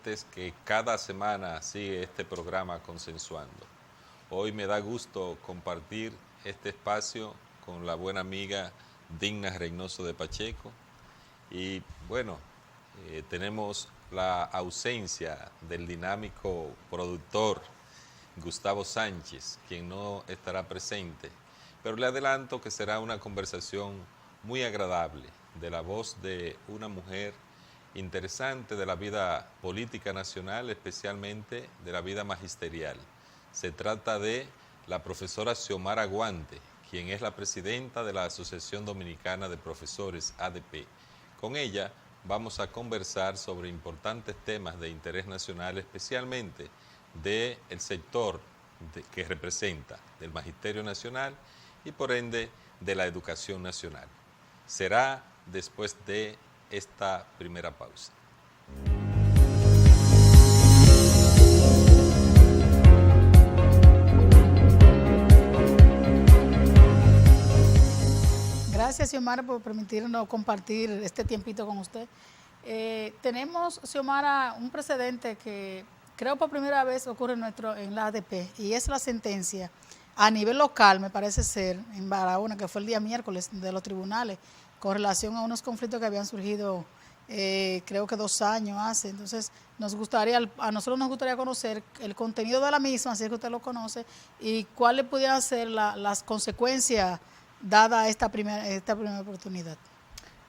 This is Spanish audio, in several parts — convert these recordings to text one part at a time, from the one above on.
oyentes que cada semana sigue este programa Consensuando. Hoy me da gusto compartir este espacio con la buena amiga Digna Reynoso de Pacheco. Y bueno, tenemos la ausencia del dinámico productor Gustavo Sánchez, quien no estará presente, pero le adelanto que será una conversación muy agradable de la voz de una mujer interesante de la vida política nacional, especialmente de la vida magisterial. Se trata de la profesora Xiomara Guante, quien es la presidenta de la Asociación Dominicana de Profesores, ADP. Con ella vamos a conversar sobre importantes temas de interés nacional, especialmente del sector que representa, del Magisterio Nacional y por ende de la educación nacional. Será después de esta primera pausa. Gracias, Xiomara, por permitirnos compartir este tiempito con usted. Tenemos, Xiomara, un precedente que creo por primera vez ocurre en la ADP, y es la sentencia a nivel local, me parece ser, en Barahona, que fue el día miércoles de los tribunales, con relación a unos conflictos que habían surgido, creo que 2 años hace. Entonces, a nosotros nos gustaría conocer el contenido de la misma, así que usted lo conoce, y cuáles pudieran ser las consecuencias dada esta primera oportunidad.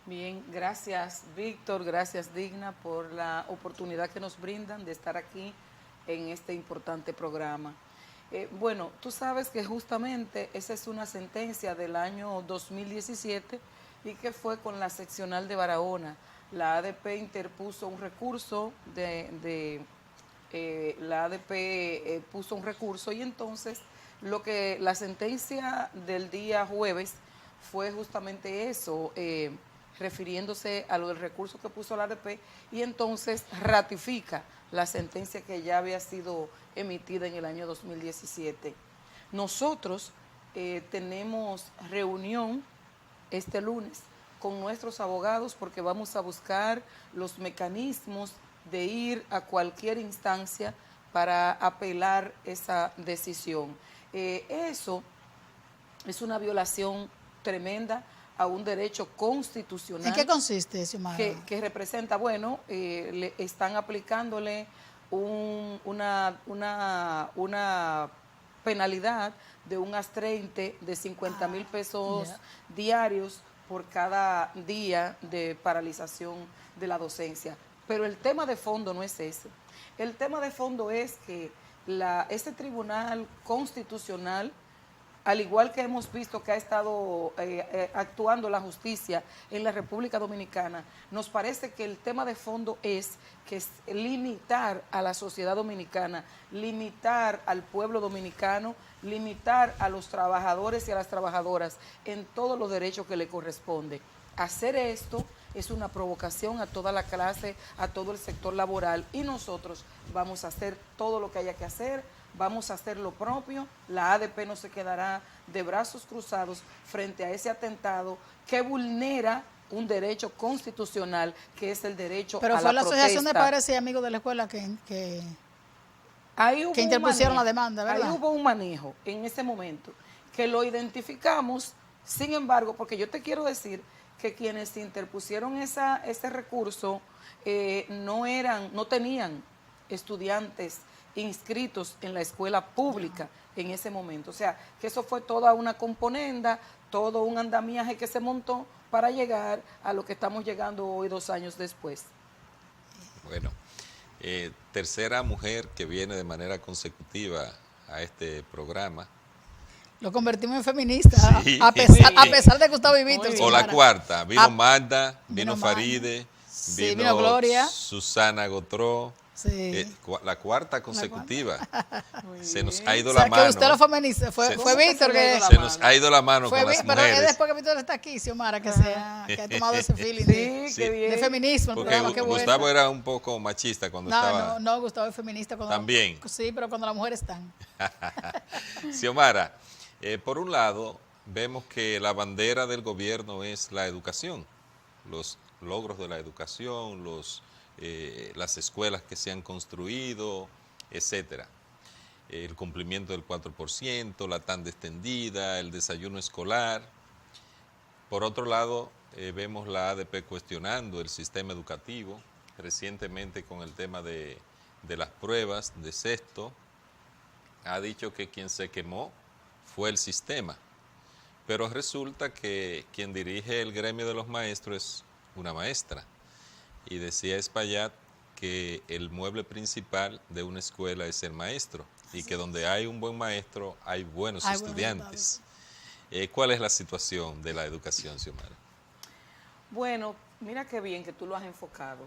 Bien, gracias Víctor, gracias Digna por la oportunidad que nos brindan de estar aquí en este importante programa. Bueno, tú sabes que justamente esa es una sentencia del año 2017 y que fue con la seccional de Barahona. La ADP interpuso un recurso la ADP puso un recurso, y entonces la sentencia del día jueves fue justamente eso, refiriéndose a lo del recurso que puso la ADP, y entonces ratifica la sentencia que ya había sido emitida en el año 2017. Nosotros tenemos reunión este lunes con nuestros abogados porque vamos a buscar los mecanismos de ir a cualquier instancia para apelar esa decisión. Eso es una violación tremenda a un derecho constitucional. ¿En qué consiste, Xiomara? Que representa, bueno, le están aplicándole una penalidad de un astreinte de 50,000 pesos diarios por cada día de paralización de la docencia. Pero el tema de fondo no es ese. El tema de fondo es que este Tribunal Constitucional, al igual que hemos visto que ha estado actuando la justicia en la República Dominicana, nos parece que el tema de fondo es limitar a la sociedad dominicana, limitar al pueblo dominicano, limitar a los trabajadores y a las trabajadoras en todos los derechos que le corresponde. Hacer esto es una provocación a toda la clase, a todo el sector laboral, y nosotros vamos a hacer todo lo que haya que hacer. Vamos a hacer lo propio. La ADP no se quedará de brazos cruzados frente a ese atentado que vulnera un derecho constitucional, que es el derecho a la protesta. Pero fue la Asociación de Padres y Amigos de la Escuela que interpusieron la demanda, ¿verdad? Ahí hubo un manejo en ese momento, que lo identificamos. Sin embargo, porque yo te quiero decir que quienes interpusieron ese recurso no tenían estudiantes inscritos en la escuela pública en ese momento. O sea, que eso fue toda una componenda, todo un andamiaje que se montó para llegar a lo que estamos llegando hoy 2 años después. Bueno, tercera mujer que viene de manera consecutiva a este programa. Lo convertimos en feminista, sí. a pesar de que Gustavo y Víctor. O la cuarta, vino Magda, vino Faride, sí, vino Gloria, Susana Gotró. Sí. La cuarta consecutiva. Se nos ha ido la mano. Que usted lo feminista, fue Víctor que se nos ha ido la mano con las mujeres. Pero es después que Víctor está aquí, Xiomara, que ha tomado ese feeling de feminismo. Porque Gustavo era un poco machista cuando estaba. No, Gustavo es feminista. También. Sí, pero cuando las mujeres están. Xiomara, por un lado, vemos que la bandera del gobierno es la educación, los logros de la educación, los las escuelas que se han construido, etcétera. El cumplimiento del 4%, la tanda extendida, el desayuno escolar. Por otro lado, vemos la ADP cuestionando el sistema educativo, recientemente con el tema de las pruebas de sexto, ha dicho que quien se quemó fue el sistema, pero resulta que quien dirige el gremio de los maestros es una maestra, y decía Espaillat que el mueble principal de una escuela es el maestro, y que donde hay un buen maestro hay buenos estudiantes. ¿Cuál es la situación de la educación, Xiomara? Bueno, mira qué bien que tú lo has enfocado.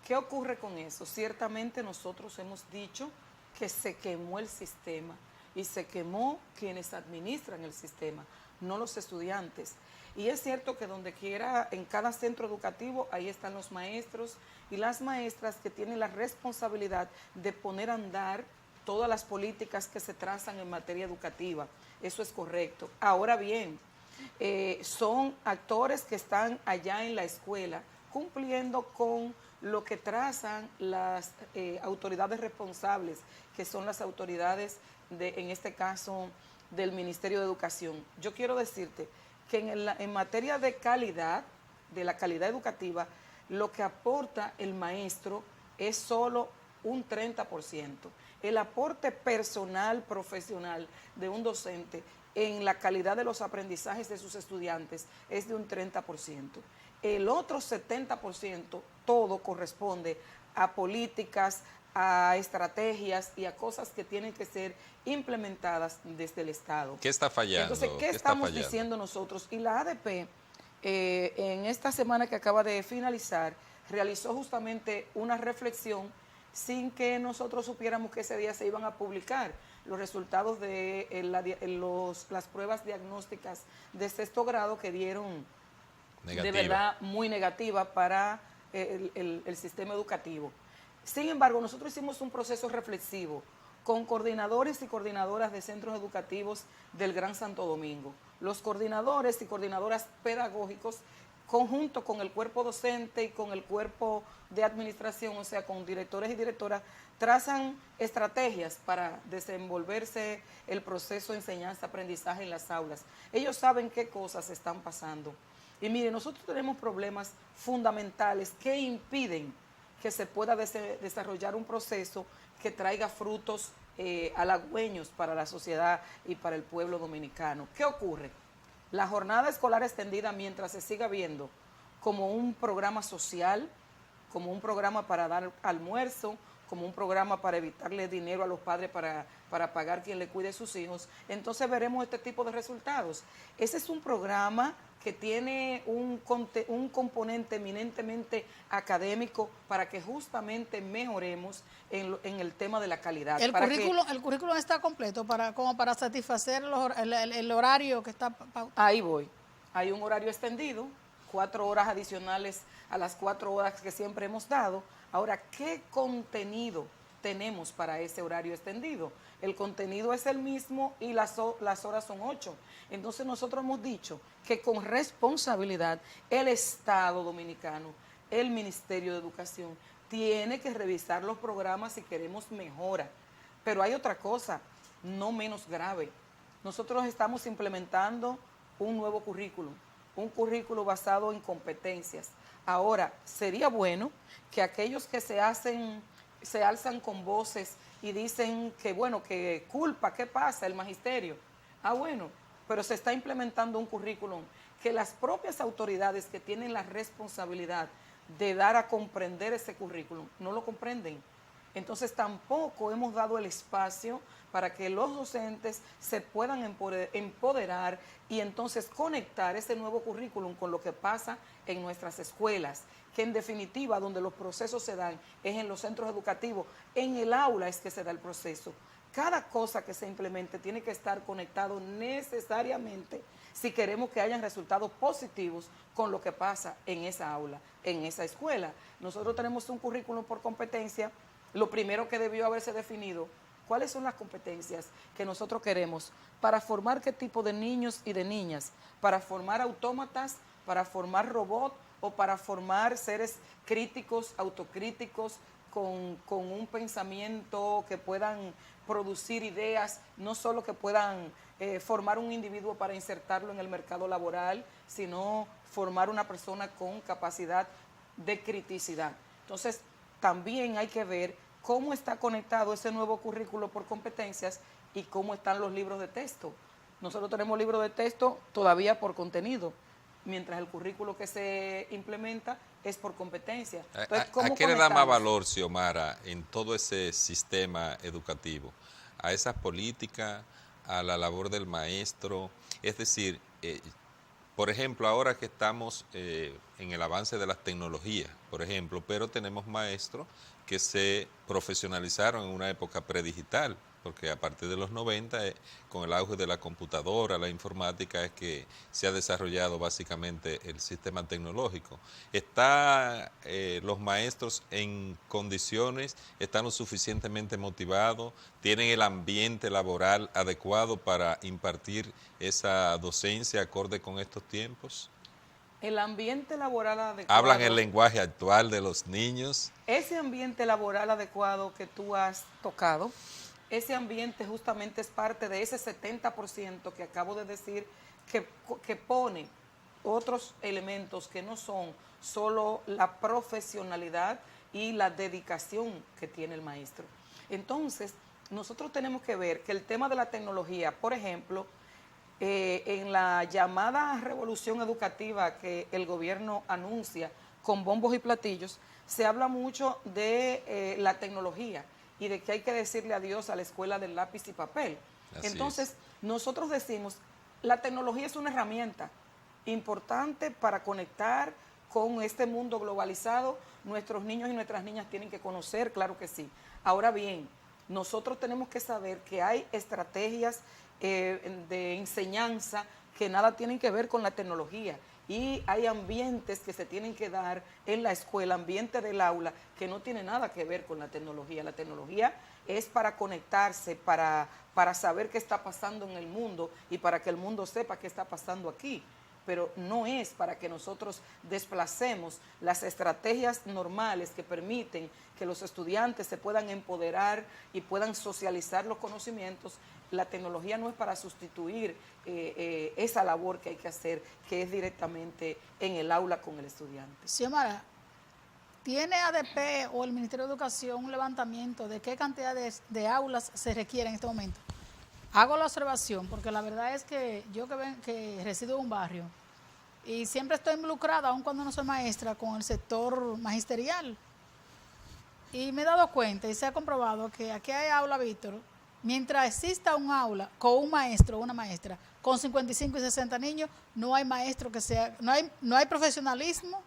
¿Qué ocurre con eso? Ciertamente nosotros hemos dicho que se quemó el sistema y se quemó quienes administran el sistema, no los estudiantes. Y es cierto que donde quiera, en cada centro educativo, ahí están los maestros y las maestras que tienen la responsabilidad de poner a andar todas las políticas que se trazan en materia educativa. Eso es correcto. Ahora bien, son actores que están allá en la escuela cumpliendo con lo que trazan las autoridades responsables, que son las autoridades, en este caso, del Ministerio de Educación. Yo quiero decirte que en materia de calidad, de la calidad educativa, lo que aporta el maestro es solo un 30%. El aporte personal, profesional de un docente en la calidad de los aprendizajes de sus estudiantes es de un 30%. El otro 70% todo corresponde a políticas, a estrategias y a cosas que tienen que ser implementadas desde el Estado. ¿Qué está fallando? Entonces, ¿qué estamos diciendo nosotros? Y la ADP, en esta semana que acaba de finalizar, realizó justamente una reflexión sin que nosotros supiéramos que ese día se iban a publicar los resultados de las pruebas diagnósticas de sexto grado que dieron de verdad muy negativa para el sistema educativo. Sin embargo, nosotros hicimos un proceso reflexivo con coordinadores y coordinadoras de centros educativos del Gran Santo Domingo. Los coordinadores y coordinadoras pedagógicos, conjunto con el cuerpo docente y con el cuerpo de administración, o sea, con directores y directoras, trazan estrategias para desenvolverse el proceso de enseñanza-aprendizaje en las aulas. Ellos saben qué cosas están pasando. Y mire, nosotros tenemos problemas fundamentales que impiden que se pueda desarrollar un proceso que traiga frutos halagüeños para la sociedad y para el pueblo dominicano. ¿Qué ocurre? La jornada escolar extendida, mientras se siga viendo como un programa social, como un programa para dar almuerzo, como un programa para evitarle dinero a los padres para pagar quien le cuide a sus hijos, entonces veremos este tipo de resultados. Ese es un programa que tiene un componente eminentemente académico para que justamente mejoremos en el tema de la calidad. El currículo está completo como para satisfacer el horario que está pautado. Ahí voy. Hay un horario extendido, 4 horas adicionales a las 4 horas que siempre hemos dado. Ahora, ¿qué contenido tenemos para ese horario extendido? El contenido es el mismo y las horas son 8. Entonces nosotros hemos dicho que con responsabilidad el Estado dominicano, el Ministerio de Educación, tiene que revisar los programas si queremos mejora. Pero hay otra cosa, no menos grave. Nosotros estamos implementando un nuevo currículo, un currículo basado en competencias. Ahora, sería bueno que aquellos que se alzan con voces y dicen que, bueno, que culpa, ¿qué pasa? El magisterio. Bueno, pero se está implementando un currículum que las propias autoridades que tienen la responsabilidad de dar a comprender ese currículum no lo comprenden. Entonces tampoco hemos dado el espacio para que los docentes se puedan empoderar y entonces conectar ese nuevo currículum con lo que pasa en nuestras escuelas, que en definitiva donde los procesos se dan es en los centros educativos, en el aula es que se da el proceso. Cada cosa que se implemente tiene que estar conectado necesariamente si queremos que hayan resultados positivos con lo que pasa en esa aula, en esa escuela. Nosotros tenemos un currículum por competencia. Lo primero que debió haberse definido, ¿cuáles son las competencias que nosotros queremos para formar qué tipo de niños y de niñas? Para formar autómatas, para formar robots o para formar seres críticos, autocríticos, con un pensamiento que puedan producir ideas, no solo que puedan formar un individuo para insertarlo en el mercado laboral, sino formar una persona con capacidad de criticidad. Entonces, también hay que ver cómo está conectado ese nuevo currículo por competencias y cómo están los libros de texto. Nosotros tenemos libros de texto todavía por contenido, mientras el currículo que se implementa es por competencia. Entonces, ¿A qué le da más valor, Xiomara, en todo ese sistema educativo? ¿A esas políticas, a la labor del maestro? Es decir, por ejemplo, ahora que estamos en el avance de las tecnologías, por ejemplo, pero tenemos maestros que se profesionalizaron en una época predigital, porque a partir de los 90, con el auge de la computadora, la informática, es que se ha desarrollado básicamente el sistema tecnológico. ¿Están los maestros en condiciones, están lo suficientemente motivados, tienen el ambiente laboral adecuado para impartir esa docencia acorde con estos tiempos? El ambiente laboral adecuado. ¿Hablan el lenguaje actual de los niños? Ese ambiente laboral adecuado que tú has tocado, ese ambiente justamente es parte de ese 70% que acabo de decir, que pone otros elementos que no son solo la profesionalidad y la dedicación que tiene el maestro. Entonces, nosotros tenemos que ver que el tema de la tecnología, por ejemplo, en la llamada revolución educativa que el gobierno anuncia con bombos y platillos, se habla mucho de la tecnología y de que hay que decirle adiós a la escuela del lápiz y papel. Entonces, nosotros decimos, la tecnología es una herramienta importante para conectar con este mundo globalizado. Nuestros niños y nuestras niñas tienen que conocer, claro que sí. Ahora bien, nosotros tenemos que saber que hay estrategias de enseñanza que nada tienen que ver con la tecnología, y hay ambientes que se tienen que dar en la escuela, ambiente del aula, que no tiene nada que ver con la tecnología. La tecnología es para conectarse, para saber qué está pasando en el mundo y para que el mundo sepa qué está pasando aquí, pero no es para que nosotros desplacemos las estrategias normales que permiten que los estudiantes se puedan empoderar y puedan socializar los conocimientos. La tecnología no es para sustituir esa labor que hay que hacer, que es directamente en el aula con el estudiante. Xiomara, ¿tiene ADP o el Ministerio de Educación un levantamiento de qué cantidad de aulas se requiere en este momento? Hago la observación porque la verdad es que yo que resido en un barrio y siempre estoy involucrada, aun cuando no soy maestra, con el sector magisterial. Y me he dado cuenta y se ha comprobado que aquí hay aula, Víctor, mientras exista un aula con un maestro o una maestra con 55 y 60 niños, no hay maestro que sea, no hay profesionalismo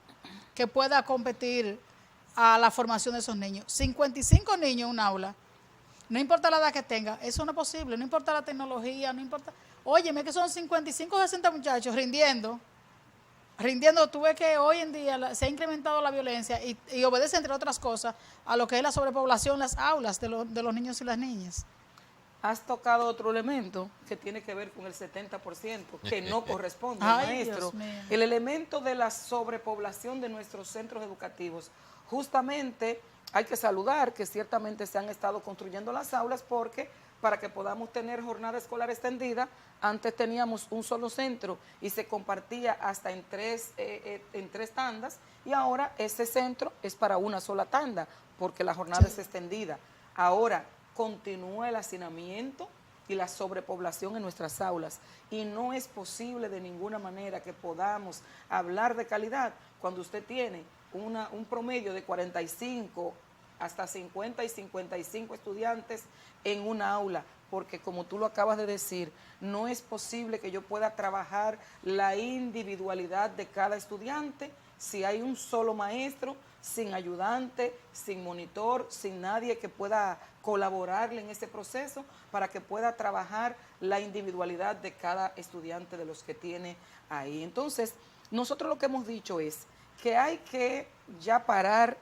que pueda competir a la formación de esos niños. 55 niños en un aula, no importa la edad que tenga, eso no es posible, no importa la tecnología, no importa. Óyeme, que son 55 o 60 muchachos rindiendo. Tú ves que hoy en día se ha incrementado la violencia y obedece, entre otras cosas, a lo que es la sobrepoblación en las aulas de los niños y las niñas. Has tocado otro elemento que tiene que ver con el 70%, que no corresponde al maestro. El elemento de la sobrepoblación de nuestros centros educativos. Justamente hay que saludar que ciertamente se han estado construyendo las aulas, porque para que podamos tener jornada escolar extendida, antes teníamos un solo centro y se compartía hasta en tres tandas, y ahora ese centro es para una sola tanda, porque la jornada es extendida. Ahora continúa el hacinamiento y la sobrepoblación en nuestras aulas, y no es posible de ninguna manera que podamos hablar de calidad cuando usted tiene un promedio de 45 hasta 50 y 55 estudiantes en una aula, porque como tú lo acabas de decir, no es posible que yo pueda trabajar la individualidad de cada estudiante si hay un solo maestro, sin ayudante, sin monitor, sin nadie que pueda colaborarle en ese proceso para que pueda trabajar la individualidad de cada estudiante de los que tiene ahí. Entonces, nosotros lo que hemos dicho es que hay que ya parar.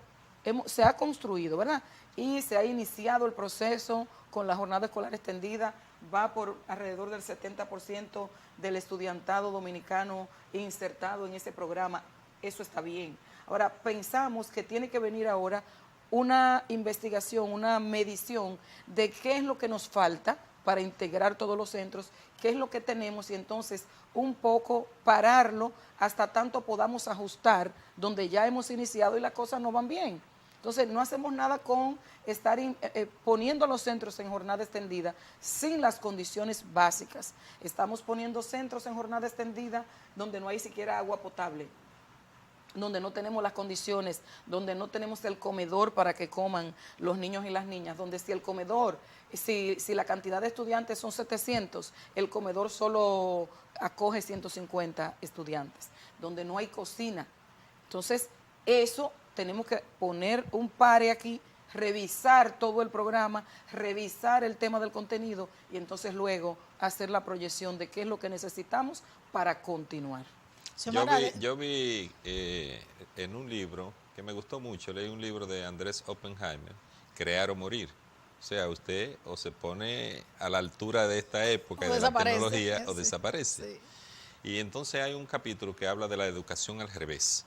Se ha construido, ¿verdad? Y se ha iniciado el proceso con la jornada escolar extendida, va por alrededor del 70% del estudiantado dominicano insertado en ese programa. eso está bien. Ahora, pensamos que tiene que venir ahora una investigación, una medición de qué es lo que nos falta para integrar todos los centros, qué es lo que tenemos y entonces un poco pararlo hasta tanto podamos ajustar donde ya hemos iniciado y las cosas no van bien. Entonces, no hacemos nada con estar poniendo los centros en jornada extendida sin las condiciones básicas. Estamos poniendo centros en jornada extendida donde no hay siquiera agua potable, donde no tenemos las condiciones, donde no tenemos el comedor para que coman los niños y las niñas, donde si el comedor, si la cantidad de estudiantes son 700, el comedor solo acoge 150 estudiantes, donde no hay cocina. Entonces, eso tenemos que poner un pare aquí, revisar todo el programa, revisar el tema del contenido y entonces luego hacer la proyección de qué es lo que necesitamos para continuar. Yo vi en un libro que me gustó mucho, leí un libro de Andrés Oppenheimer, Crear o Morir. O sea, usted o se pone a la altura de esta época y de la tecnología o desaparece. Sí. Y entonces hay un capítulo que habla de la educación al revés,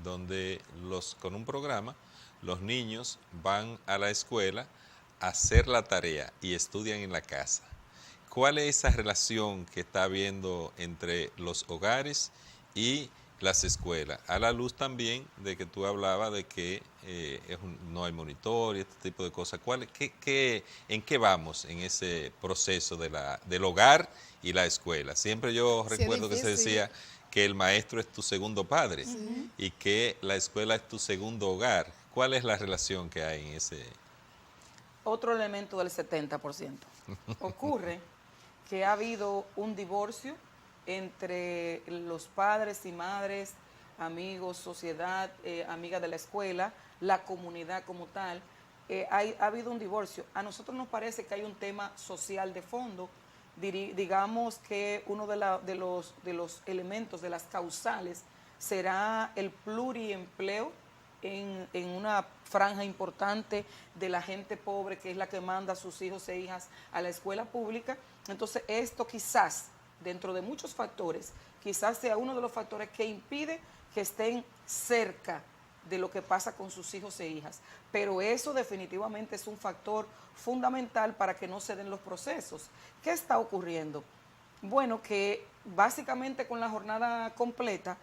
donde con un programa los niños van a la escuela a hacer la tarea y estudian en la casa. ¿Cuál es esa relación que está habiendo entre los hogares y las escuelas? A la luz también de que tú hablabas de que no hay monitor y este tipo de cosas. ¿En qué vamos en ese proceso del hogar y la escuela? Siempre yo recuerdo que se decía que el maestro es tu segundo padre y que la escuela es tu segundo hogar. ¿Cuál es la relación que hay en ese? Otro elemento del 70%. Ocurre que ha habido un divorcio entre los padres y madres, amigos, sociedad, amigas de la escuela, la comunidad como tal. Ha habido un divorcio. A nosotros nos parece que hay un tema social de fondo. Digamos que uno de los elementos, de las causales, será el pluriempleo en una franja importante de la gente pobre, que es la que manda a sus hijos e hijas a la escuela pública. Entonces, esto quizás, dentro de muchos factores, quizás sea uno de los factores que impide que estén cerca de lo que pasa con sus hijos e hijas. Pero eso definitivamente es un factor fundamental para que no se den los procesos. ¿Qué está ocurriendo? Bueno, que básicamente con la jornada completa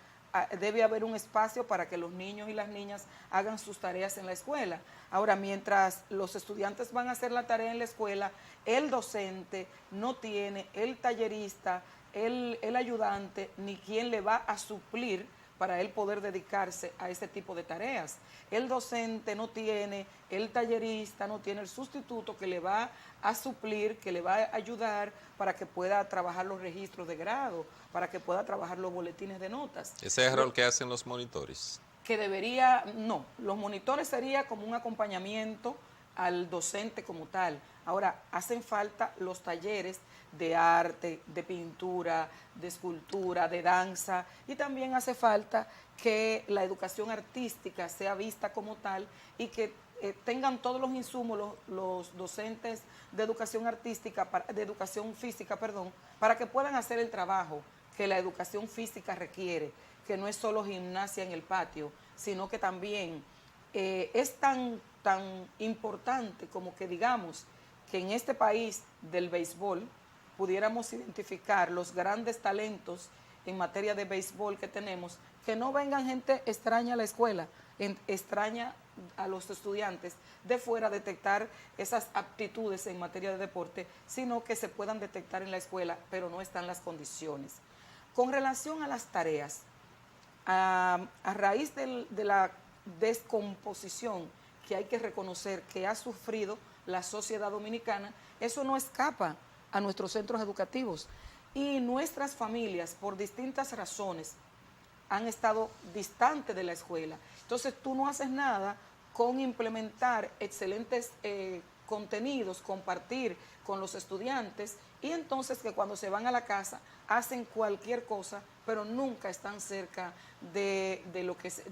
debe haber un espacio para que los niños y las niñas hagan sus tareas en la escuela. Ahora, mientras los estudiantes van a hacer la tarea en la escuela, el docente no tiene, el tallerista, el ayudante, ni quien le va a suplir para él poder dedicarse a ese tipo de tareas. El docente no tiene, el tallerista no tiene el sustituto que le va a suplir, que le va a ayudar para que pueda trabajar los registros de grado, para que pueda trabajar los boletines de notas. ¿Ese es el rol que hacen los monitores? Que debería, no, los monitores sería como un acompañamiento al docente como tal. Ahora, hacen falta los talleres de arte, de pintura, de escultura, de danza, y también hace falta que la educación artística sea vista como tal y que tengan todos los insumos los docentes de educación artística, de educación física, para que puedan hacer el trabajo que la educación física requiere, que no es solo gimnasia en el patio, sino que también es tan importante como que digamos que en este país del béisbol pudiéramos identificar los grandes talentos en materia de béisbol que tenemos, que no vengan gente extraña a la escuela, extraña a los estudiantes de fuera a detectar esas aptitudes en materia de deporte, sino que se puedan detectar en la escuela, pero no están las condiciones. Con relación a las tareas, a raíz de la descomposición que hay que reconocer que ha sufrido la sociedad dominicana, eso no escapa a nuestros centros educativos. Y nuestras familias, por distintas razones, han estado distantes de la escuela. Entonces, tú no haces nada con implementar excelentes contenidos, compartir con los estudiantes, y entonces que cuando se van a la casa hacen cualquier cosa, pero nunca están cerca de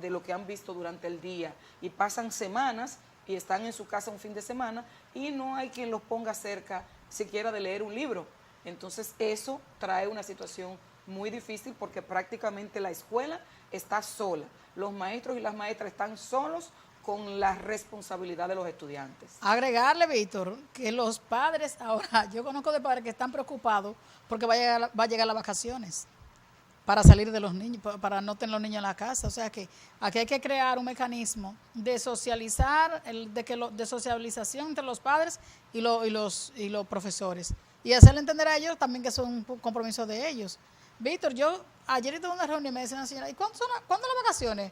lo que han visto durante el día. Y pasan semanas y están en su casa un fin de semana y no hay quien los ponga cerca siquiera de leer un libro. Entonces eso trae una situación muy difícil porque prácticamente la escuela está sola. Los maestros y las maestras están solos con la responsabilidad de los estudiantes. Agregarle, Víctor, que los padres ahora, yo conozco de padres que están preocupados porque va a llegar las vacaciones para salir de los niños, para no tener los niños en la casa. O sea que aquí hay que crear un mecanismo de socializar, de socialización entre los padres y los profesores. Y hacerle entender a ellos también que eso es un compromiso de ellos. Víctor, yo ayer tuve una reunión y me decía una señora, ¿y cuándo las vacaciones?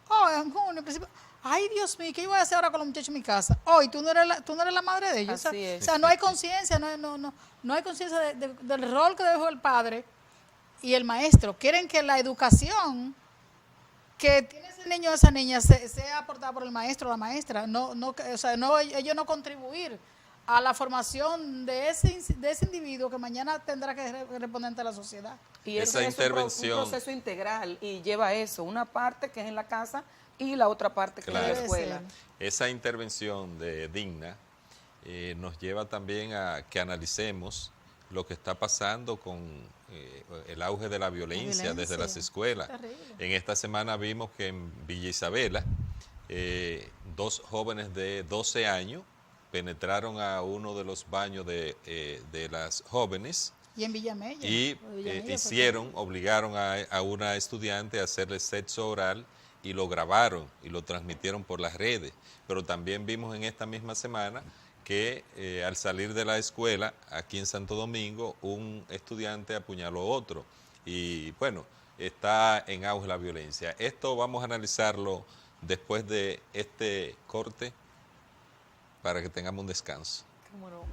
Oh, en junio, en principio. Ay, Dios mío, ¿qué yo voy a hacer ahora con los muchachos en mi casa? Oh, y tú no eres la madre de ellos. Así es. O sea, no hay conciencia, no hay conciencia del rol que debe jugar el padre y el maestro. Quieren que la educación que tiene ese niño o esa niña sea aportada por el maestro o la maestra. Ellos no contribuir a la formación de ese individuo que mañana tendrá que responder ante la sociedad. Y esa es intervención, un proceso integral y lleva eso, una parte que es en la casa y la otra parte que claro, es en la escuela. Esa intervención de Digna nos lleva también a que analicemos lo que está pasando con el auge de la violencia desde las escuelas. En esta semana vimos que en Villa Isabela 2 jóvenes de 12 años penetraron a uno de los baños de las jóvenes Y en Villamella. y obligaron a una estudiante a hacerle sexo oral y lo grabaron y lo transmitieron por las redes. Pero también vimos en esta misma semana que al salir de la escuela, aquí en Santo Domingo, un estudiante apuñaló a otro. Y bueno, está en auge la violencia. Esto vamos a analizarlo después de este corte para que tengamos un descanso. ¿Cómo no?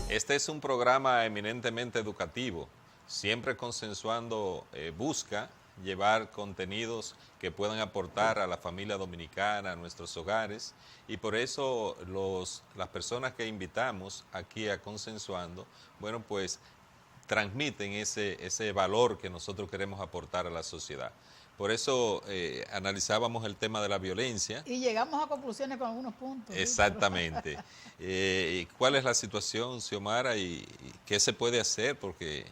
Este es un programa eminentemente educativo, siempre consensuando, busca llevar contenidos que puedan aportar a la familia dominicana, a nuestros hogares, y por eso las personas que invitamos aquí a Consensuando, bueno, pues transmiten ese valor que nosotros queremos aportar a la sociedad. Por eso analizábamos el tema de la violencia. Y llegamos a conclusiones con algunos puntos. Exactamente. ¿Cuál es la situación, Xiomara, y qué se puede hacer? Porque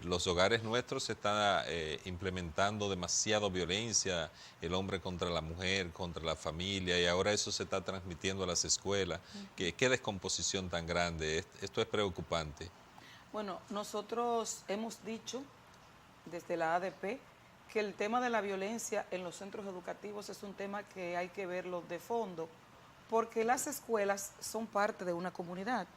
los hogares nuestros se están implementando demasiado violencia, el hombre contra la mujer, contra la familia, y ahora eso se está transmitiendo a las escuelas. ¿Qué descomposición tan grande? Esto es preocupante. Bueno, nosotros hemos dicho desde la ADP que el tema de la violencia en los centros educativos es un tema que hay que verlo de fondo, porque las escuelas son parte de una comunidad.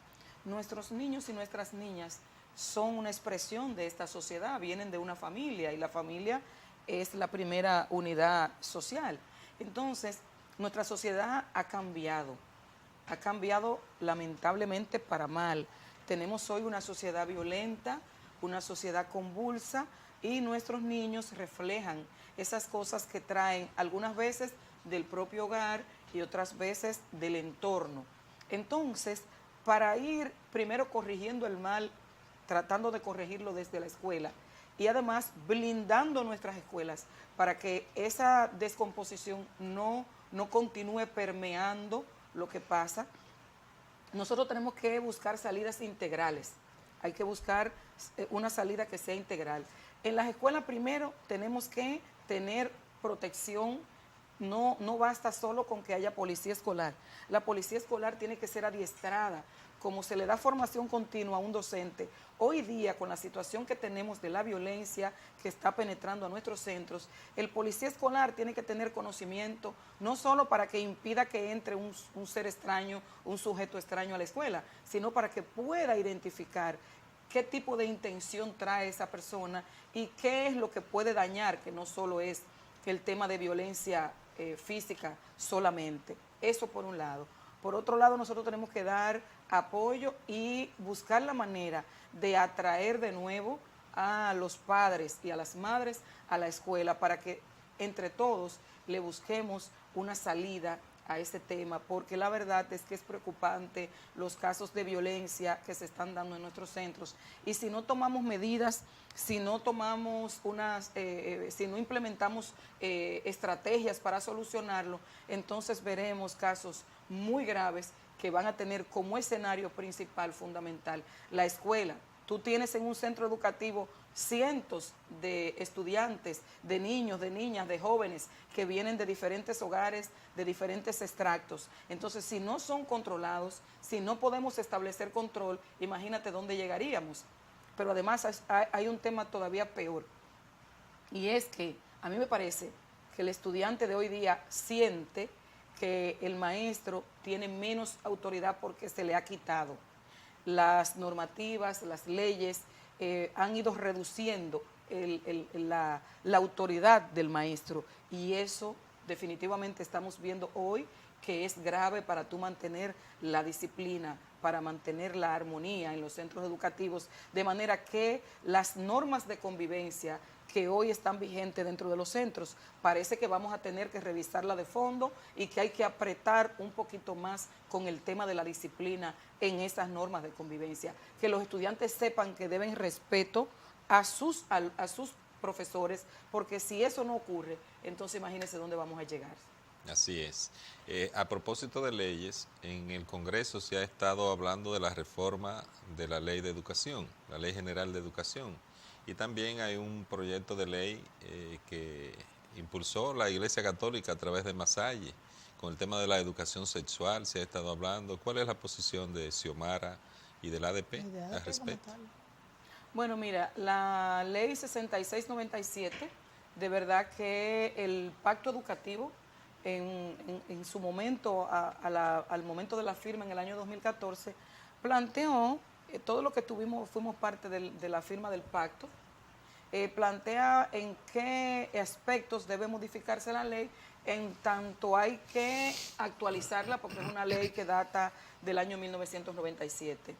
Nuestros niños y nuestras niñas son una expresión de esta sociedad, vienen de una familia y la familia es la primera unidad social. Entonces, nuestra sociedad ha cambiado lamentablemente para mal. Tenemos hoy una sociedad violenta, una sociedad convulsa, y nuestros niños reflejan esas cosas que traen algunas veces del propio hogar y otras veces del entorno. Entonces, para ir primero corrigiendo el mal, tratando de corregirlo desde la escuela y además blindando nuestras escuelas para que esa descomposición no continúe permeando lo que pasa, nosotros tenemos que buscar salidas integrales. Hay que buscar una salida que sea integral. En las escuelas primero tenemos que tener protección, no basta solo con que haya policía escolar. La policía escolar tiene que ser adiestrada, como se le da formación continua a un docente. Hoy día, con la situación que tenemos de la violencia que está penetrando a nuestros centros, el policía escolar tiene que tener conocimiento, no solo para que impida que entre un ser extraño, un sujeto extraño a la escuela, sino para que pueda identificar qué tipo de intención trae esa persona y qué es lo que puede dañar, que no solo es el tema de violencia física solamente. Eso por un lado. Por otro lado, nosotros tenemos que dar apoyo y buscar la manera de atraer de nuevo a los padres y a las madres a la escuela para que entre todos le busquemos una salida a ese tema, porque la verdad es que es preocupante los casos de violencia que se están dando en nuestros centros, y si no tomamos medidas, si no tomamos si no implementamos estrategias para solucionarlo, entonces veremos casos muy graves que van a tener como escenario principal fundamental la escuela. Tú tienes en un centro educativo cientos de estudiantes, de niños, de niñas, de jóvenes que vienen de diferentes hogares, de diferentes extractos. Entonces, si no son controlados, si no podemos establecer control, imagínate dónde llegaríamos. Pero además hay un tema todavía peor, y es que a mí me parece que el estudiante de hoy día siente que el maestro tiene menos autoridad porque se le ha quitado. Las normativas, las leyes han ido reduciendo la autoridad del maestro, y eso definitivamente estamos viendo hoy que es grave para tú mantener la disciplina, para mantener la armonía en los centros educativos, de manera que las normas de convivencia que hoy están vigentes dentro de los centros, parece que vamos a tener que revisarla de fondo y que hay que apretar un poquito más con el tema de la disciplina en esas normas de convivencia, que los estudiantes sepan que deben respeto a sus profesores, porque si eso no ocurre, entonces imagínense dónde vamos a llegar. Así es. A propósito de leyes, en el Congreso se ha estado hablando de la reforma de la Ley de Educación, la Ley General de Educación, y también hay un proyecto de ley que impulsó la Iglesia Católica a través de Masalle, con el tema de la educación sexual se ha estado hablando. ¿Cuál es la posición de Xiomara y del ADP al respecto? Bueno, mira, la Ley 6697, de verdad que el pacto educativo en su momento, al momento de la firma en el año 2014, planteó, todo lo que fuimos parte de la firma del pacto, plantea en qué aspectos debe modificarse la ley, en tanto hay que actualizarla porque es una ley que data del año 1997.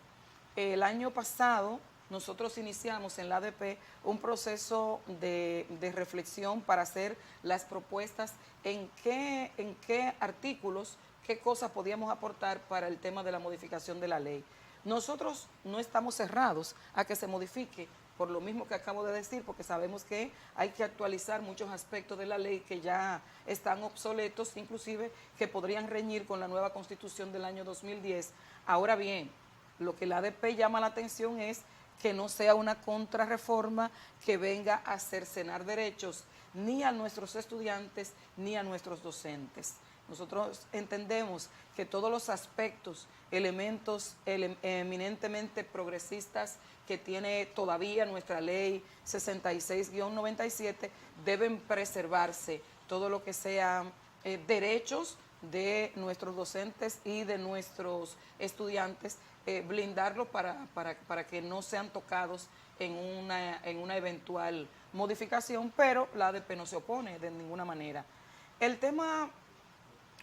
El año pasado nosotros iniciamos en la ADP un proceso de reflexión para hacer las propuestas en qué artículos, qué cosas podíamos aportar para el tema de la modificación de la ley. Nosotros no estamos cerrados a que se modifique, por lo mismo que acabo de decir, porque sabemos que hay que actualizar muchos aspectos de la ley que ya están obsoletos, inclusive que podrían reñir con la nueva Constitución del año 2010. Ahora bien, lo que la ADP llama la atención es que no sea una contrarreforma que venga a cercenar derechos ni a nuestros estudiantes ni a nuestros docentes. Nosotros entendemos que todos los aspectos, elementos eminentemente progresistas que tiene todavía nuestra ley 66-97 deben preservarse, todo lo que sean derechos de nuestros docentes y de nuestros estudiantes, blindarlo para que no sean tocados en una eventual modificación, pero la ADP no se opone de ninguna manera. El tema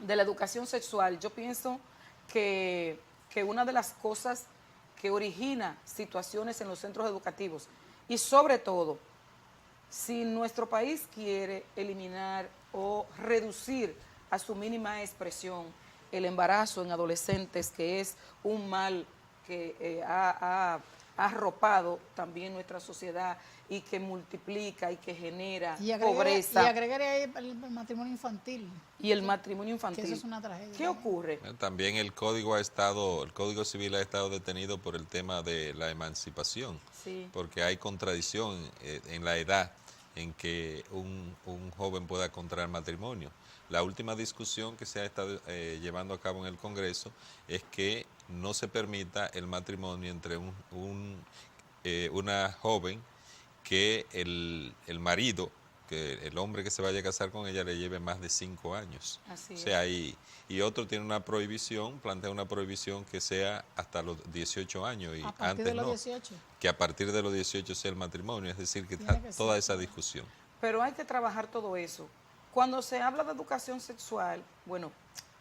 de la educación sexual, yo pienso que una de las cosas que origina situaciones en los centros educativos, y sobre todo, si nuestro país quiere eliminar o reducir a su mínima expresión el embarazo en adolescentes, que es un mal que ha arropado también nuestra sociedad y que multiplica y que genera pobreza. Y agregaré ahí el matrimonio infantil. Y el matrimonio infantil. Que eso es una tragedia. ¿Qué ocurre? También el Código Civil ha estado detenido por el tema de la emancipación, sí, porque hay contradicción en la edad en que un joven pueda contraer matrimonio. La última discusión que se ha estado llevando a cabo en el Congreso es que no se permita el matrimonio entre una joven que el marido, que el hombre que se vaya a casar con ella le lleve más de 5 años. Así o sea, es. Y otro tiene una prohibición, plantea una prohibición que sea hasta los 18 años y a partir antes de los no, 18. que a partir de los 18 sea el matrimonio, es decir, que Tiene está que toda ser, esa claro. discusión. Pero hay que trabajar todo eso. Cuando se habla de educación sexual, bueno,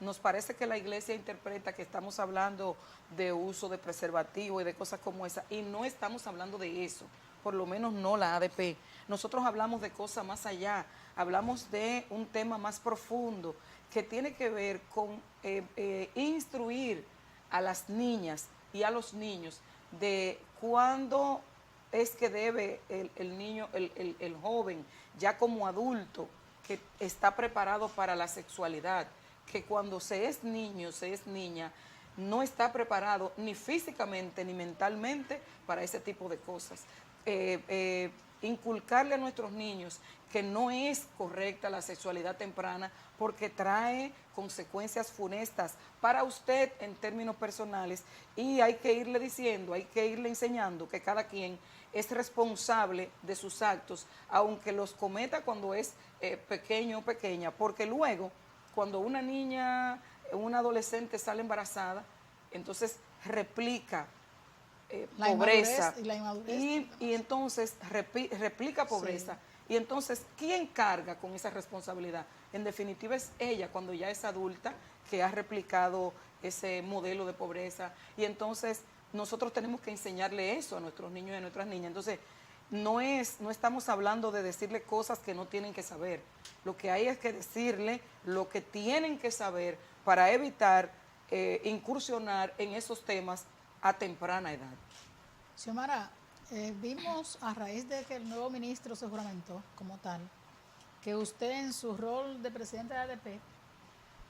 nos parece que la iglesia interpreta que estamos hablando de uso de preservativo y de cosas como esa, y no estamos hablando de eso, por lo menos no la ADP. Nosotros hablamos de cosas más allá, hablamos de un tema más profundo que tiene que ver con instruir a las niñas y a los niños de cuándo es que debe el niño, el joven, ya como adulto, que está preparado para la sexualidad, que cuando se es niño, se es niña, no está preparado ni físicamente ni mentalmente para ese tipo de cosas. Inculcarle a nuestros niños que no es correcta la sexualidad temprana porque trae consecuencias funestas para usted en términos personales, y hay que irle diciendo, hay que irle enseñando que cada quien es responsable de sus actos, aunque los cometa cuando es pequeño o pequeña, porque luego cuando una niña, una adolescente sale embarazada, entonces replica pobreza y entonces replica pobreza. Sí. Y entonces, ¿quién carga con esa responsabilidad? En definitiva es ella, cuando ya es adulta, que ha replicado ese modelo de pobreza. Y entonces nosotros tenemos que enseñarle eso a nuestros niños y a nuestras niñas. Entonces, no estamos hablando de decirle cosas que no tienen que saber. Lo que hay es que decirle lo que tienen que saber para evitar incursionar en esos temas a temprana edad. Xiomara, vimos a raíz de que el nuevo ministro se juramentó como tal, que usted en su rol de presidente de ADP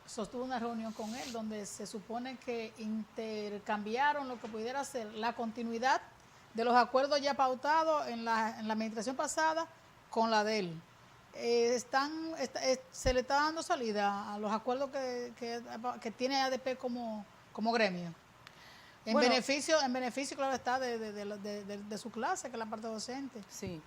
sostuvo una reunión con él donde se supone que intercambiaron lo que pudiera ser la continuidad de los acuerdos ya pautados en la administración pasada con la de él. Se le está dando salida a los acuerdos que tiene ADP como gremio. En beneficio, claro está, de su clase, que es la parte docente. Sí.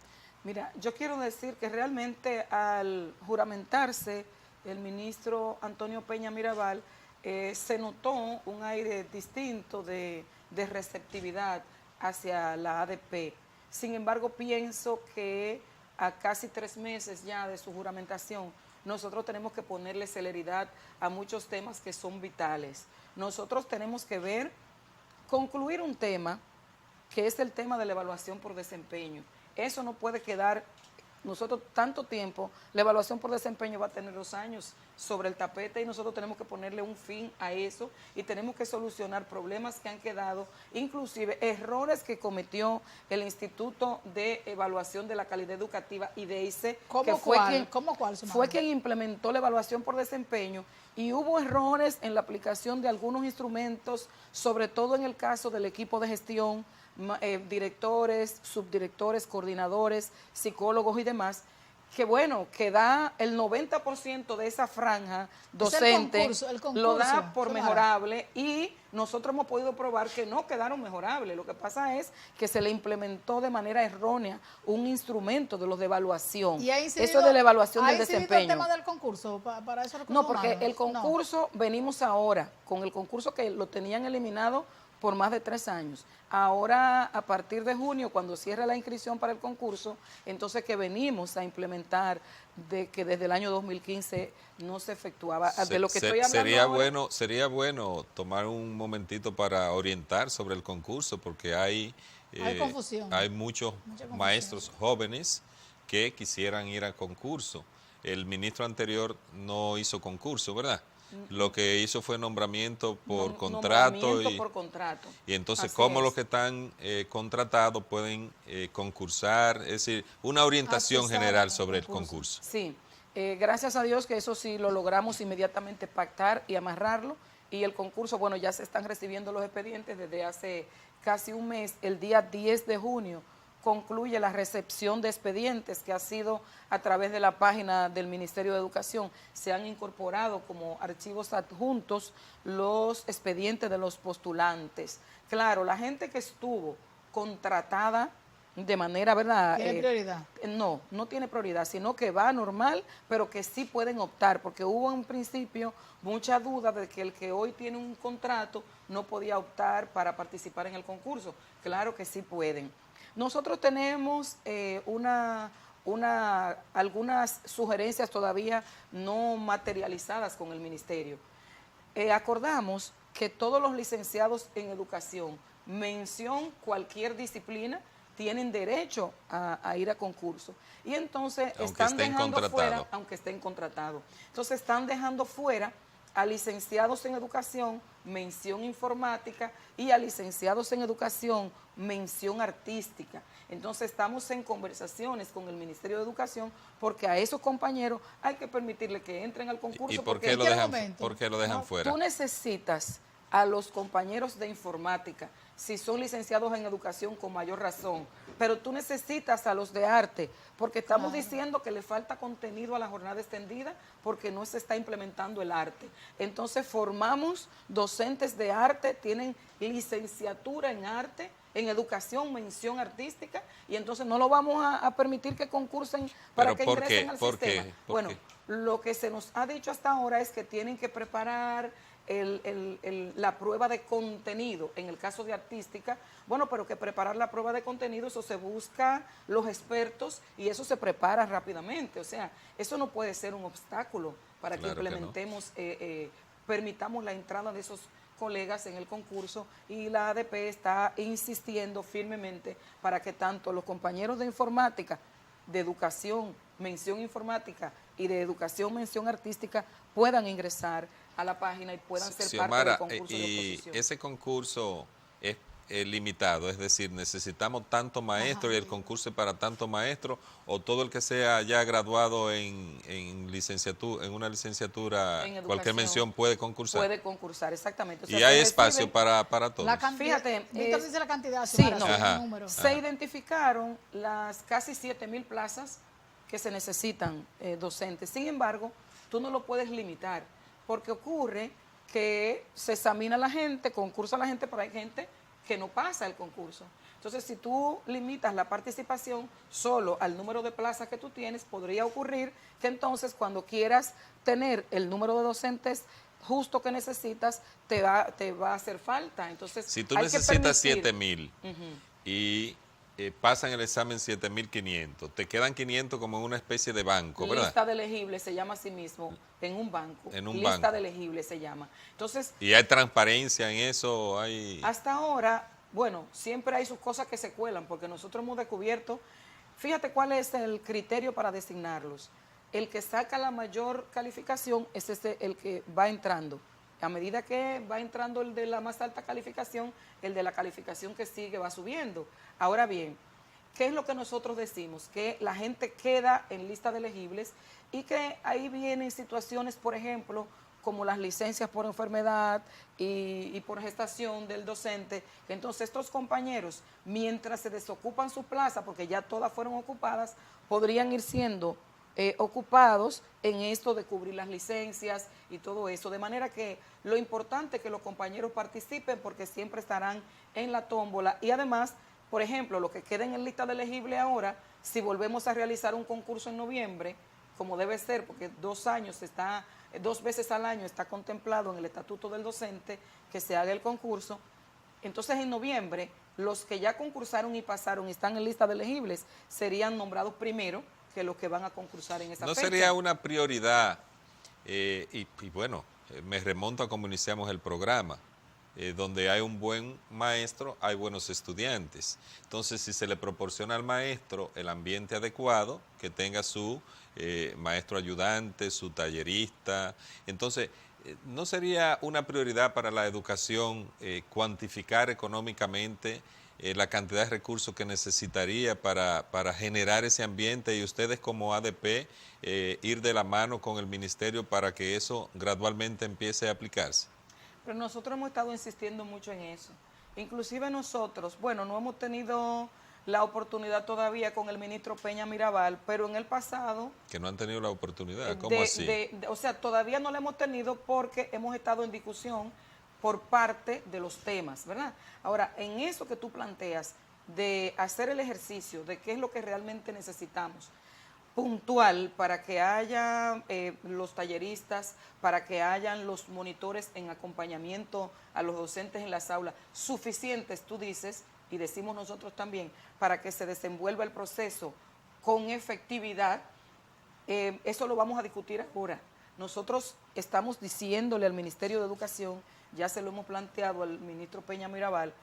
Mira, yo quiero decir que realmente al juramentarse el ministro Antonio Peña Mirabal, se notó un aire distinto de receptividad hacia la ADP. Sin embargo, pienso que a casi 3 meses ya de su juramentación, nosotros tenemos que ponerle celeridad a muchos temas que son vitales. Nosotros tenemos que concluir un tema que es el tema de la evaluación por desempeño. Eso no puede quedar, nosotros tanto tiempo, la evaluación por desempeño va a tener 2 años sobre el tapete y nosotros tenemos que ponerle un fin a eso y tenemos que solucionar problemas que han quedado, inclusive errores que cometió el Instituto de Evaluación de la Calidad Educativa, IDEICE, que fue quien implementó la evaluación por desempeño, y hubo errores en la aplicación de algunos instrumentos, sobre todo en el caso del equipo de gestión, directores, subdirectores, coordinadores, psicólogos y demás, que da el 90% de esa franja docente, el concurso, lo da por mejorable, y nosotros hemos podido probar que no quedaron mejorables. Lo que pasa es que se le implementó de manera errónea un instrumento de los de evaluación. ¿Y eso de la evaluación del desempeño? ¿El tema del concurso para eso? No, porque el concurso, venimos ahora con el concurso que lo tenían eliminado por más de 3 años. Ahora, a partir de junio, cuando cierre la inscripción para el concurso, entonces que venimos a implementar de que desde el año 2015 no se efectuaba. De lo que estoy hablando sería bueno tomar un momentito para orientar sobre el concurso, porque hay confusión. Hay muchos maestros jóvenes que quisieran ir al concurso. El ministro anterior no hizo concurso, ¿verdad? Lo que hizo fue nombramiento por contrato. Y entonces, ¿cómo los que están contratados pueden concursar? Es decir, una orientación general sobre el concurso. Sí, gracias a Dios que eso sí lo logramos inmediatamente pactar y amarrarlo. Y el concurso, bueno, ya se están recibiendo los expedientes desde hace casi un mes. El día 10 de junio concluye la recepción de expedientes, que ha sido a través de la página del Ministerio de Educación. Se han incorporado como archivos adjuntos los expedientes de los postulantes. Claro, la gente que estuvo contratada de manera, ¿verdad? ¿Tiene prioridad? No tiene prioridad, sino que va normal, pero que sí pueden optar, porque hubo en principio mucha duda de que el que hoy tiene un contrato no podía optar para participar en el concurso. Claro que sí pueden. Nosotros tenemos algunas sugerencias todavía no materializadas con el ministerio. Acordamos que todos los licenciados en educación, mención cualquier disciplina, tienen derecho a ir a concurso. Y entonces aunque están estén dejando contratados. fuera, aunque estén contratados. Entonces están dejando fuera a licenciados en educación, mención informática, y a licenciados en educación, mención artística. Entonces estamos en conversaciones con el Ministerio de Educación porque a esos compañeros hay que permitirle que entren al concurso. ¿Y por porque qué lo ¿en qué dejan, momento? por qué lo dejan no, fuera? Tú necesitas a los compañeros de informática, si son licenciados en educación con mayor razón, pero tú necesitas a los de arte, porque estamos diciendo que le falta contenido a la jornada extendida porque no se está implementando el arte. Entonces formamos docentes de arte, tienen licenciatura en arte, en educación, mención artística, y entonces no lo vamos a permitir que concursen para que ingresen al sistema. Bueno, lo que se nos ha dicho hasta ahora es que tienen que preparar la prueba de contenido, en el caso de artística, bueno, pero que preparar la prueba de contenido, eso se busca los expertos y eso se prepara rápidamente, o sea, eso no puede ser un obstáculo para que implementemos, permitamos la entrada de esos colegas en el concurso, y la ADP está insistiendo firmemente para que tanto los compañeros de informática, de educación, mención informática y de educación, mención artística puedan ingresar a la página y puedan ser parte del concurso de oposición. Y ese concurso es limitado, es decir, necesitamos tanto maestro y el concurso es para tanto maestro, o todo el que sea ya graduado en licenciatura, en una licenciatura, en cualquier mención puede concursar. Puede concursar, exactamente. O sea, y hay espacio para todos. Fíjate, Víctor dice la cantidad, sí, no, el número. Se identificaron las casi 7,000 plazas que se necesitan docentes. Sin embargo, tú no lo puedes limitar, porque ocurre que se examina la gente, concursa la gente, pero hay gente que no pasa el concurso. Entonces, si tú limitas la participación solo al número de plazas que tú tienes, podría ocurrir que entonces cuando quieras tener el número de docentes justo que necesitas, te va a hacer falta. Entonces, si tú necesitas 7,000 y pasan el examen 7,500, te quedan 500 como en una especie de banco, ¿verdad? Lista de elegibles se llama así mismo, en un banco. Lista de elegibles se llama. Entonces, ¿y hay transparencia en eso? Hasta ahora, bueno, siempre hay sus cosas que se cuelan, porque nosotros hemos descubierto, fíjate cuál es el criterio para designarlos. El que saca la mayor calificación es el que va entrando. A medida que va entrando el de la más alta calificación, el de la calificación que sigue va subiendo. Ahora bien, ¿qué es lo que nosotros decimos? Que la gente queda en lista de elegibles y que ahí vienen situaciones, por ejemplo, como las licencias por enfermedad y por gestación del docente. Entonces estos compañeros, mientras se desocupan su plaza, porque ya todas fueron ocupadas, podrían ir siendo ocupados en esto de cubrir las licencias y todo eso. De manera que lo importante es que los compañeros participen porque siempre estarán en la tómbola. Y además, por ejemplo, lo que queden en lista de elegible ahora, si volvemos a realizar un concurso en noviembre, como debe ser, porque 2 veces al año está contemplado en el estatuto del docente que se haga el concurso, entonces en noviembre los que ya concursaron y pasaron y están en lista de elegibles serían nombrados primero que los que van a concursar en esa fecha. ¿No sería una prioridad? Bueno, me remonto a cómo iniciamos el programa, donde hay un buen maestro, hay buenos estudiantes. Entonces, si se le proporciona al maestro el ambiente adecuado, que tenga su maestro ayudante, su tallerista, entonces, ¿no sería una prioridad para la educación cuantificar económicamente la cantidad de recursos que necesitaría para generar ese ambiente, y ustedes como ADP ir de la mano con el ministerio para que eso gradualmente empiece a aplicarse? Pero nosotros hemos estado insistiendo mucho en eso. Inclusive nosotros, bueno, no hemos tenido la oportunidad todavía con el ministro Peña Mirabal, pero en el pasado... Que no han tenido la oportunidad, ¿cómo así? O sea, todavía no la hemos tenido porque hemos estado en discusión por parte de los temas, ¿verdad? Ahora, en eso que tú planteas de hacer el ejercicio de qué es lo que realmente necesitamos, puntual, para que haya los talleristas, para que hayan los monitores en acompañamiento a los docentes en las aulas, suficientes, tú dices, y decimos nosotros también, para que se desenvuelva el proceso con efectividad, eso lo vamos a discutir ahora. Nosotros estamos diciéndole al Ministerio de Educación, ya se lo hemos planteado al ministro Peña Mirabal,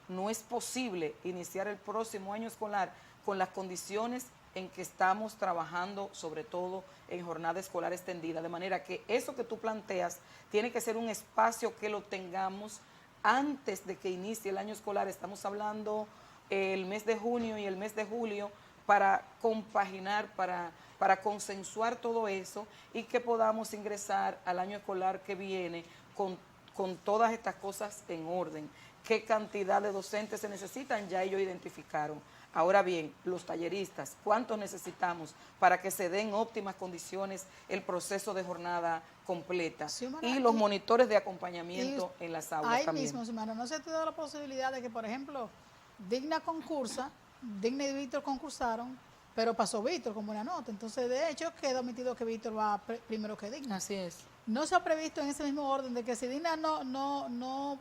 no es posible iniciar el próximo año escolar con las condiciones en que estamos trabajando, sobre todo en jornada escolar extendida, de manera que eso que tú planteas tiene que ser un espacio que lo tengamos antes de que inicie el año escolar. Estamos hablando el mes de junio y el mes de julio para compaginar, para consensuar todo eso y que podamos ingresar al año escolar que viene con todas estas cosas en orden. ¿Qué cantidad de docentes se necesitan? Ya ellos identificaron. Ahora bien, los talleristas, ¿cuántos necesitamos para que se den óptimas condiciones el proceso de jornada completa? Sí, y los monitores de acompañamiento en las aulas ahí también. mismo, Xiomara, ¿no se te da la posibilidad de que, por ejemplo, Digna concursa, Digna y Víctor concursaron, pero pasó Víctor con buena nota? Entonces, de hecho, queda omitido que Víctor va primero que Digna. Así es. No se ha previsto en ese mismo orden de que si Digna no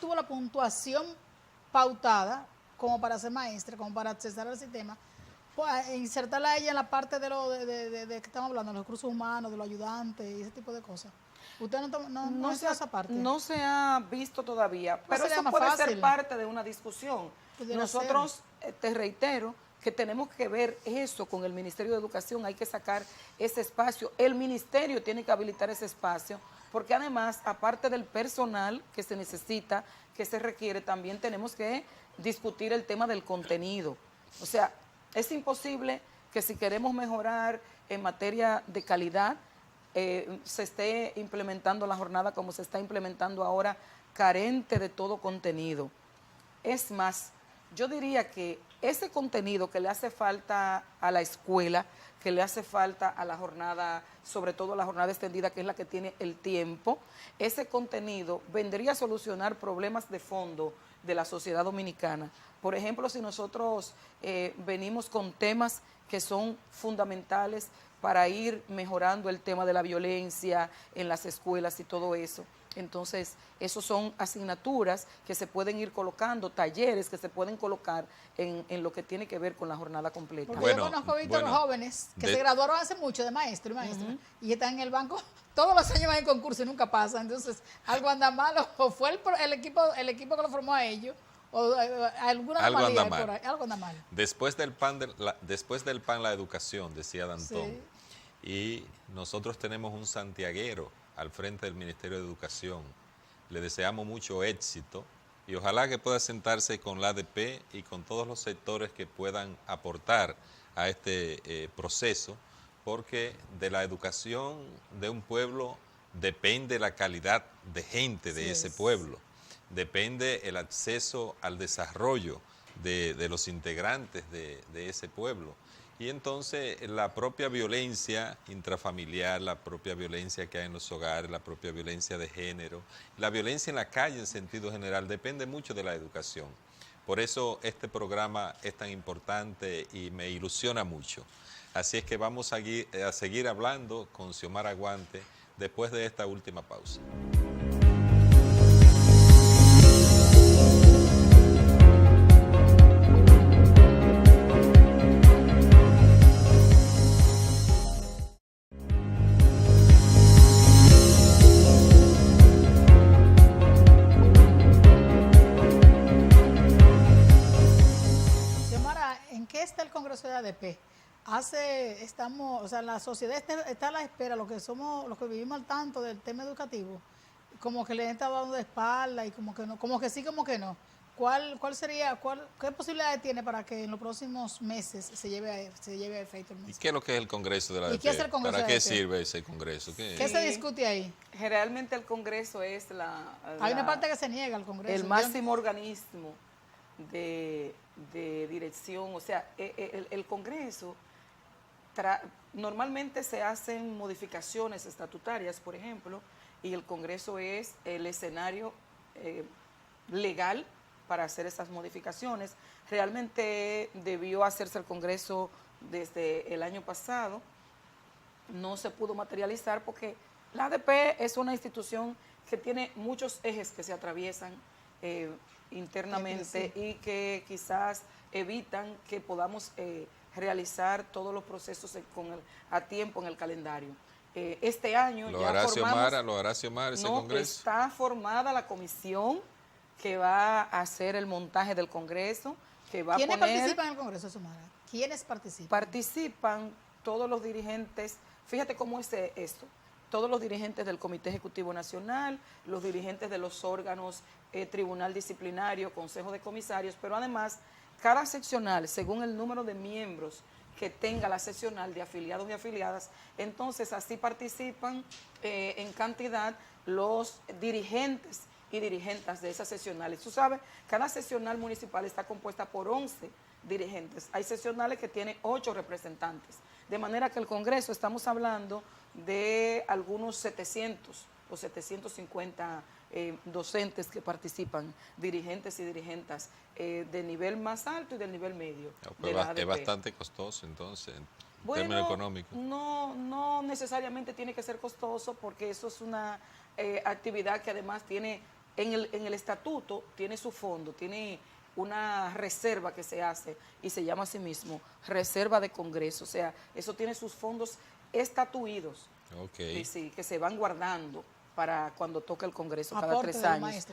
tuvo la puntuación pautada como para ser maestra, como para accesar al sistema, pues insertarla a ella en la parte de lo de que estamos hablando, de los recursos humanos, de los ayudantes y ese tipo de cosas. ¿Usted no hizo esa parte? No se ha visto todavía, pero eso puede ser parte de una discusión. Nosotros, te reitero, que tenemos que ver eso con el Ministerio de Educación, hay que sacar ese espacio, el ministerio tiene que habilitar ese espacio, porque además, aparte del personal que se necesita, que se requiere, también tenemos que discutir el tema del contenido. O sea, es imposible que si queremos mejorar en materia de calidad, se esté implementando la jornada como se está implementando ahora, carente de todo contenido. Es más, yo diría que ese contenido que le hace falta a la escuela, que le hace falta a la jornada, sobre todo a la jornada extendida, que es la que tiene el tiempo, ese contenido vendría a solucionar problemas de fondo de la sociedad dominicana. Por ejemplo, si nosotros venimos con temas que son fundamentales para ir mejorando el tema de la violencia en las escuelas y todo eso. Entonces, esos son asignaturas que se pueden ir colocando, talleres que se pueden colocar en lo que tiene que ver con la jornada completa. Porque yo conozco Víctor jóvenes que se graduaron hace mucho de maestro y maestra y están en el banco, todos los años van en concurso y nunca pasan. Entonces, algo anda mal, o fue el equipo que lo formó a ellos, o alguna anomalía por ahí, algo anda mal. Después del pan, la educación, decía Danton. Sí. Y nosotros tenemos un santiaguero al frente del Ministerio de Educación. Le deseamos mucho éxito y ojalá que pueda sentarse con la ADP y con todos los sectores que puedan aportar a este proceso, porque de la educación de un pueblo depende la calidad de gente de ese pueblo, depende el acceso al desarrollo de los integrantes de ese pueblo. Y entonces la propia violencia intrafamiliar, la propia violencia que hay en los hogares, la propia violencia de género, la violencia en la calle en sentido general, depende mucho de la educación. Por eso este programa es tan importante y me ilusiona mucho. Así es que vamos a seguir hablando con Xiomara Guante después de esta última pausa. Congreso de ADP. La sociedad está a la espera, los que vivimos al tanto del tema educativo, como que le está dando de espalda y como que no, como que sí, como que no. ¿Qué posibilidades tiene para que en los próximos meses se lleve a efecto el mismo? ¿Y qué es lo que es el Congreso de la ADP? ¿Y qué es el Congreso ¿Para de qué sirve ese Congreso? ¿Qué se discute ahí? Generalmente el Congreso es hay una parte que se niega al Congreso. El máximo organismo de dirección, o sea, el Congreso, normalmente se hacen modificaciones estatutarias, por ejemplo, y el Congreso es el escenario legal para hacer esas modificaciones. Realmente debió hacerse el Congreso desde el año pasado, no se pudo materializar porque la ADP es una institución que tiene muchos ejes que se atraviesan internamente y que quizás evitan que podamos realizar todos los procesos a tiempo en el calendario. Este año ¿Lo hará Xiomara ese Congreso? Está formada la comisión que va a hacer el montaje del Congreso, que va a ¿Quiénes poner... participan en el Congreso, Xiomara? ¿Quiénes participan? Participan todos los dirigentes, fíjate cómo es esto, todos los dirigentes del Comité Ejecutivo Nacional, los dirigentes de los órganos Tribunal Disciplinario, Consejo de Comisarios, pero además cada seccional, según el número de miembros que tenga la seccional de afiliados y afiliadas, entonces así participan en cantidad los dirigentes y dirigentas de esas seccionales. Tú sabes, cada seccional municipal está compuesta por 11 dirigentes. Hay seccionales que tienen 8 representantes. De manera que el Congreso, estamos hablando de algunos 700 o 750 docentes que participan, dirigentes y dirigentas de nivel más alto y del nivel medio. Pues es bastante costoso entonces, en términos económicos. No necesariamente tiene que ser costoso, porque eso es una actividad que además tiene, en el estatuto, tiene su fondo, tiene una reserva que se hace y se llama a sí mismo reserva de Congreso. O sea, eso tiene sus fondos estatuidos, que se van guardando para cuando toca el Congreso cada 3 años.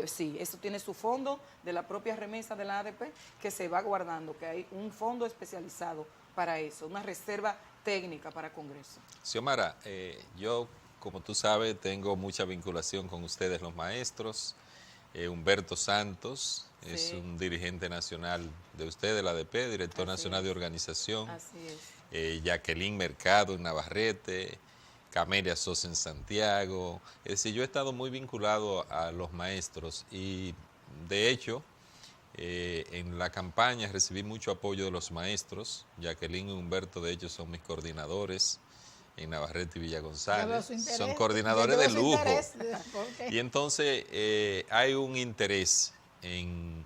Sí, eso tiene su fondo de la propia remesa de la ADP que se va guardando, que hay un fondo especializado para eso, una reserva técnica para Congreso. Xiomara, yo, como tú sabes, tengo mucha vinculación con ustedes los maestros. Humberto Santos es un dirigente nacional de ustedes, la ADP, director nacional de organización. Así es. Jacqueline Mercado en Navarrete, Camelia Sosa en Santiago. Es decir, yo he estado muy vinculado a los maestros y, de hecho, en la campaña recibí mucho apoyo de los maestros. Jacqueline y Humberto, de hecho, son mis coordinadores en Navarrete y Villa González. Son coordinadores de lujo. Y entonces hay un interés en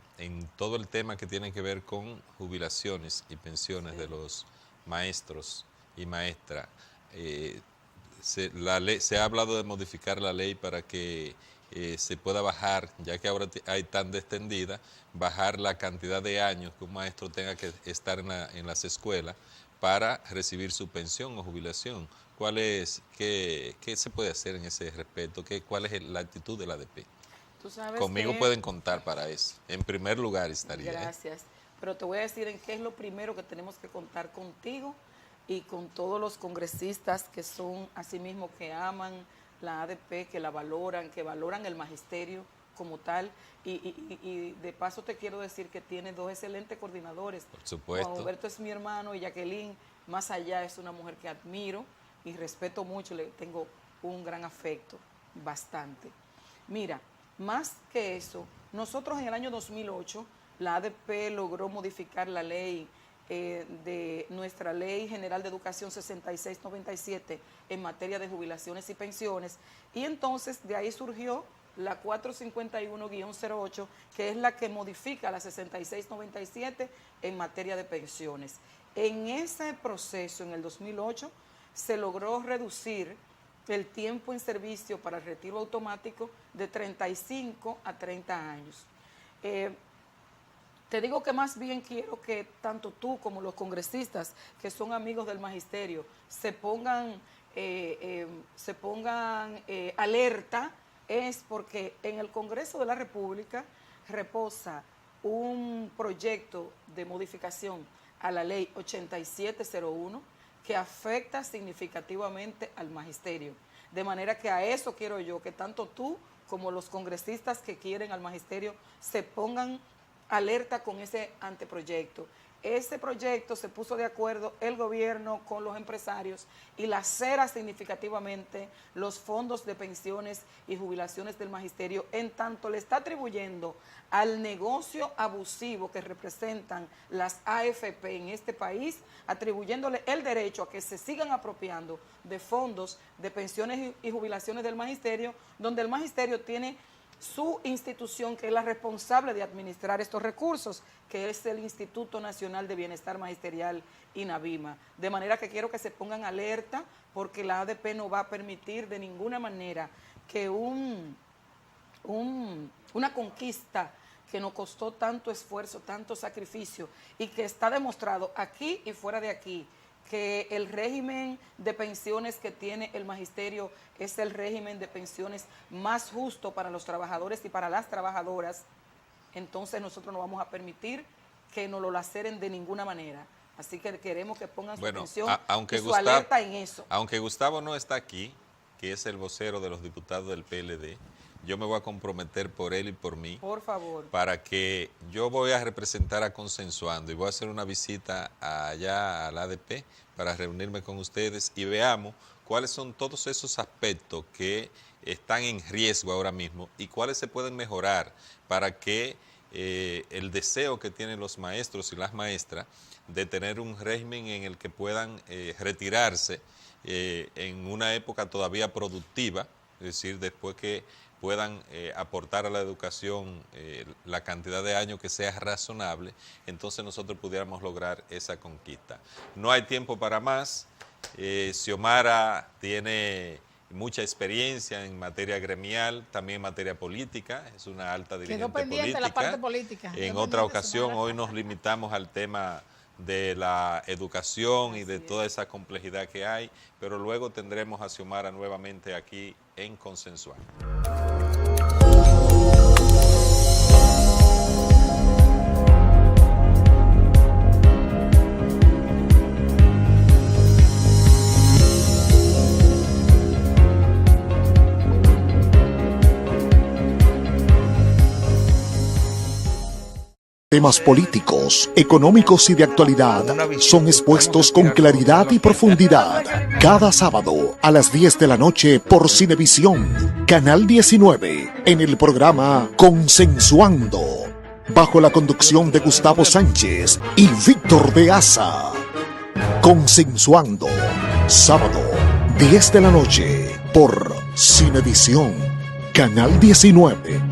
todo el tema que tiene que ver con jubilaciones y pensiones de los maestros y maestras. Se ha hablado de modificar la ley para que se pueda bajar, ya que ahora hay tan extendida, bajar la cantidad de años que un maestro tenga que estar en las escuelas para recibir su pensión o jubilación. ¿Qué se puede hacer en ese respecto? ¿Cuál es la actitud de la ADP? Conmigo pueden contar para eso. En primer lugar estaría. Gracias. Pero te voy a decir en qué es lo primero que tenemos que contar contigo y con todos los congresistas que son asimismo que aman la ADP, que la valoran, que valoran el magisterio como tal. Y de paso te quiero decir que tiene 2 excelentes coordinadores. Por supuesto. Juan Humberto es mi hermano y Jacqueline, más allá, es una mujer que admiro y respeto mucho, le tengo un gran afecto, bastante. Mira, más que eso, nosotros en el año 2008, la ADP logró modificar la ley de nuestra Ley General de Educación 6697 en materia de jubilaciones y pensiones, y entonces de ahí surgió la 451-08, que es la que modifica la 6697 en materia de pensiones. En ese proceso, en el 2008, se logró reducir el tiempo en servicio para el retiro automático de 35 a 30 años. Te digo que más bien quiero que tanto tú como los congresistas, que son amigos del magisterio, se pongan alerta, es porque en el Congreso de la República reposa un proyecto de modificación a la ley 8701 que afecta significativamente al magisterio. De manera que a eso quiero yo, que tanto tú como los congresistas que quieren al magisterio se pongan alerta con ese anteproyecto. Ese proyecto se puso de acuerdo el gobierno con los empresarios y lacera significativamente los fondos de pensiones y jubilaciones del magisterio, en tanto le está atribuyendo al negocio abusivo que representan las AFP en este país, atribuyéndole el derecho a que se sigan apropiando de fondos de pensiones y jubilaciones del magisterio, donde el magisterio tiene su institución que es la responsable de administrar estos recursos, que es el Instituto Nacional de Bienestar Magisterial, INABIMA. De manera que quiero que se pongan alerta, porque la ADP no va a permitir de ninguna manera que una conquista que nos costó tanto esfuerzo, tanto sacrificio, y que está demostrado aquí y fuera de aquí, que el régimen de pensiones que tiene el magisterio es el régimen de pensiones más justo para los trabajadores y para las trabajadoras, entonces nosotros no vamos a permitir que nos lo laceren de ninguna manera. Así que queremos que pongan su atención y su alerta en eso. Aunque Gustavo no está aquí, que es el vocero de los diputados del PLD, yo me voy a comprometer por él y por mí. Por favor. Para que yo voy a representar a Consensuando y voy a hacer una visita allá al ADP para reunirme con ustedes y veamos cuáles son todos esos aspectos que están en riesgo ahora mismo y cuáles se pueden mejorar para que el deseo que tienen los maestros y las maestras de tener un régimen en el que puedan retirarse en una época todavía productiva, es decir, después que puedan aportar a la educación la cantidad de años que sea razonable, entonces nosotros pudiéramos lograr esa conquista. No hay tiempo para más. Xiomara tiene mucha experiencia en materia gremial, también en materia política, es una alta dirigente política. La parte política. En otra ocasión, hoy nos limitamos al tema de la educación y de toda esa complejidad que hay, pero luego tendremos a Xiomara nuevamente aquí en Consensuando. Temas políticos, económicos y de actualidad son expuestos con claridad y profundidad. Cada sábado a las 10 de la noche por Cinevisión, Canal 19, en el programa Consensuando, bajo la conducción de Gustavo Sánchez y Víctor de Asa. Consensuando, sábado, 10 de la noche por Cinevisión, Canal 19.